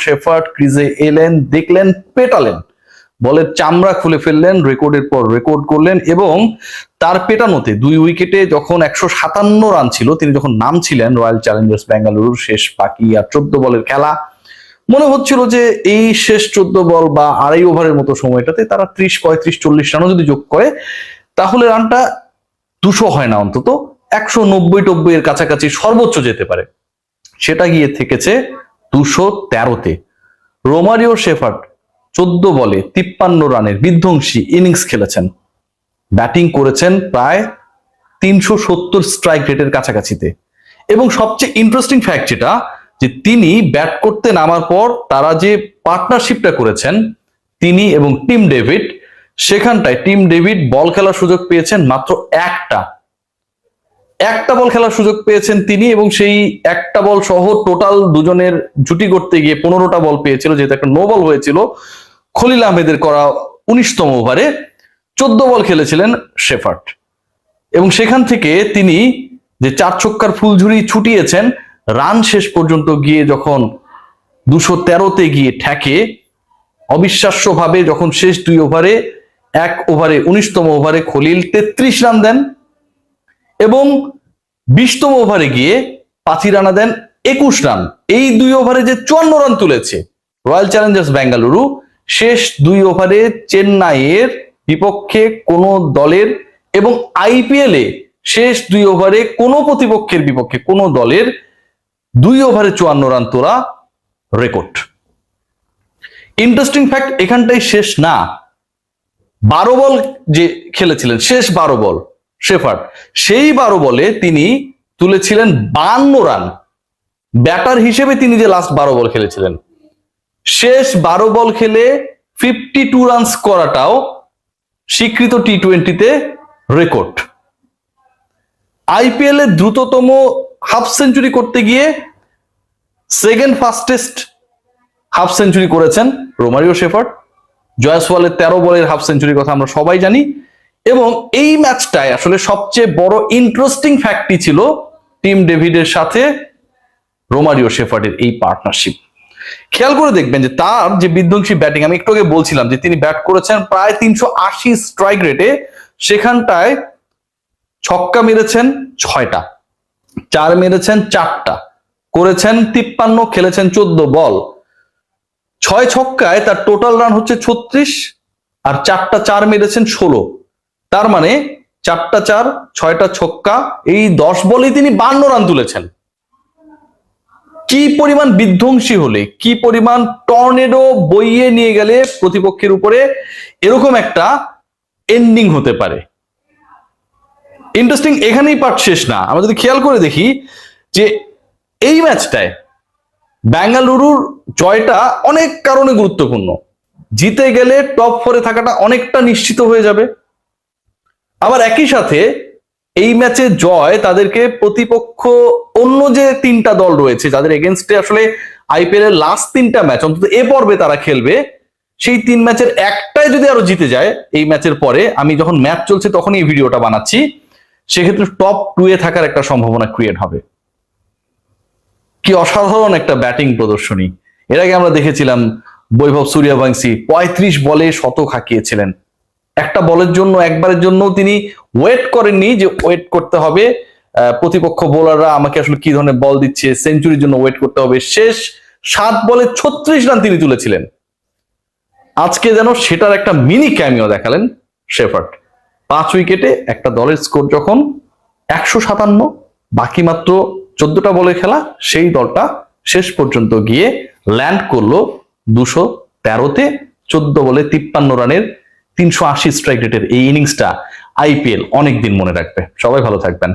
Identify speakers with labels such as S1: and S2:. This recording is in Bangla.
S1: শেফার্ড ক্রিজে এলেন, দেখলেন, পেটালেন, বলের চামড়া খুলে ফেললেন, রেকর্ডের পর রেকর্ড করলেন এবং তার পেটানোতে 2 উইকেটে যখন 157 রান ছিল, তিনি যখন নামছিলেন রয়্যাল চ্যালেঞ্জার্স বেঙ্গালুরুর, শেষ বাকি আর 14 বলের খেলা, মনে হচ্ছিল যে এই শেষ 14 বল বা আড়াই ওভারের মতো সময়টাতে তারা 30, 35, 40 রানও যদি যোগ করে তাহলে রানটা 200 হয় না, অন্তত 190-90 এর কাছাকাছি সর্বোচ্চ যেতে পারে। সেটা গিয়ে থেকেছে 213-তে। রোমারিও শেফার্ড 14 বলে 53 রানের বিধ্বংসী ইনিংস খেলেছেন, ব্যাটিং করেছেন প্রায় 370 স্ট্রাইক রেটের কাছাকাছিতে। এবং সবচেয়ে ইন্টারেস্টিং ফ্যাক্ট যেটা, যে তিনি ব্যাট করতে নামার পর তারা যে পার্টনারশিপটা করেছেন তিনি এবং টিম ডেভিড, সেখানটায় টিম ডেভিড বল খেলার সুযোগ পেয়েছেন মাত্র একটা বল খেলার সুযোগ পেয়েছেন তিনি, এবং সেই একটা বল সহ টোটাল দুজনের জুটি করতে গিয়ে 15টা বল পেয়েছিল, যেহেতু একটা নো বল হয়েছিল খলিল আহমেদের করা 19তম ওভারে। 14 বল খেলেছিলেন শেফার্ড এবং সেখান থেকে তিনি যে 4 ছক্কার ফুলঝুরি ছুটিয়েছেন, রান শেষ পর্যন্ত গিয়ে যখন 213-তে গিয়ে ঠেকে, অবিশ্বাস্যভাবে যখন শেষ 2 ওভারে, 1 ওভারে 19তম ওভারে খলিল 33 রান দেন এবং 20তম ওভারে গিয়ে পাথি রানা দেন 21 রান। এই 2 ওভারে যে 54 রান তুলেছে রয়্যাল চ্যালেঞ্জার্স বেঙ্গালুরু, শেষ 2 ওভারে চেন্নাইয়ের বিপক্ষে কোনো দলের এবং আইপিএলে শেষ 2 ওভারে কোনো প্রতিপক্ষের বিপক্ষে কোনো দলের 2 ওভারে 54 রান তোলা রেকর্ড। ইন্টারেস্টিং ফ্যাক্ট এখানটাই শেষ না, 12 বল যে খেলেছিলেন, শেষ 12 বল শেফার্ড, সেই 12 বলে তিনি তুলেছিলেন 52 রান। ব্যাটার হিসেবে তিনি যে লাস্ট 12 বল খেলেছিলেন, শেষ 12 বল খেলে 52 রানস করাটাও স্বীকৃত টি20তে রেকর্ড। আইপিএল এর দ্রুততম হাফ সেঞ্চুরি করতে গিয়ে সেকেন্ড ফাস্টেস্ট হাফ সেঞ্চুরি করেছেন রোমারিও শেফার্ড। জয়সওয়ালের 13 বলের হাফ সেঞ্চুরির কথা আমরা সবাই জানি। এবং এই ম্যাচটায় আসলে সবচেয়ে বড় ইন্টারেস্টিং ফ্যাক্টই ছিল টিম ডেভিডের সাথে রোমারিও শেফার্ডের এই পার্টনারশিপ। খেয়াল করে দেখবেন যে তার যে বিধ্বংসী ব্যাটিং, আমি একটু আগে বলছিলাম যে তিনি ব্যাট করেছেন প্রায় 380 স্ট্রাইক রেটে, সেখানটায় ছক্কা মেরেছেন 6টা, 4 মেরেছেন 4টা, করেছেন 53, খেলেছেন 14 বল। 6 ছক্কায় তার টোটাল রান হচ্ছে 36 আর 4টা 4 মেরেছেন 16। তার মানে 4টা 4, 6টা ছক্কা, এই 10 বলেই তিনি 52 রান তুলেছেন। কি পরিমাণ বিধ্বংসী হলে, কি পরিমাণ টর্নেডো বইয়ে নিয়ে গেলে প্রতিপক্ষের উপরে এরকম একটা এন্ডিং হতে পারে। ইন্টারেস্টিং, এখানেই পার্ট শেষ না। আমরা যদি খেয়াল করে দেখি যে এই ম্যাচটায় বেঙ্গালুরুর জয়টা অনেক কারণে গুরুত্বপূর্ণ। জিতে গেলে টপ 4-এ থাকাটা অনেকটা নিশ্চিত হয়ে যাবে। আবার একই সাথে এই ম্যাচে জয় তাদেরকে প্রতিপক্ষ অন্য যে 3টা দল রয়েছে যাদের এগেনস্টে আসলে আইপিএল এর লাস্ট 3টা ম্যাচ অন্তত এ পর্বে তারা খেলবে, সেই 3 ম্যাচের একটাই যদি আরো জিতে যায় এই ম্যাচের পরে, আমি যখন ম্যাচ চলছে তখনই এই ভিডিওটা বানাচ্ছি, সেক্ষেত্রে টপ 2-এ থাকার একটা সম্ভাবনা ক্রিয়েট হবে। কি অসাধারণ একটা ব্যাটিং প্রদর্শনী। এর আগে আমরা দেখেছিলাম বৈভব সূর্যবংশী 35 বলে শতক হাঁকিয়েছিলেন। একটা বলের জন্য, একবারের জন্য তিনি ওয়েট করেননি যে ওয়েট করতে হবে প্রতিপক্ষ বোলাররা আমাকে আসলে কি ধরনের বল দিচ্ছে, সেঞ্চুরির জন্য ওয়েট করতে হবে। শেষ 7 বলে 36 রান তিনি তুলেছিলেন। আজকে যেন সেটার একটা মিনি ক্যামিও দেখালেন শেফার্ড। 5 উইকেটে একটা দলের স্কোর যখন 157, বাকি মাত্র 14টা বলে খেলা, সেই দলটা শেষ পর্যন্ত গিয়ে ল্যান্ড করলো 213-তে। 14 বলে 53 রানের 380 স্ট্রাইক রেটের এই ইনিংসটা আইপিএল অনেকদিন মনে রাখবে। সবাই ভালো থাকবেন।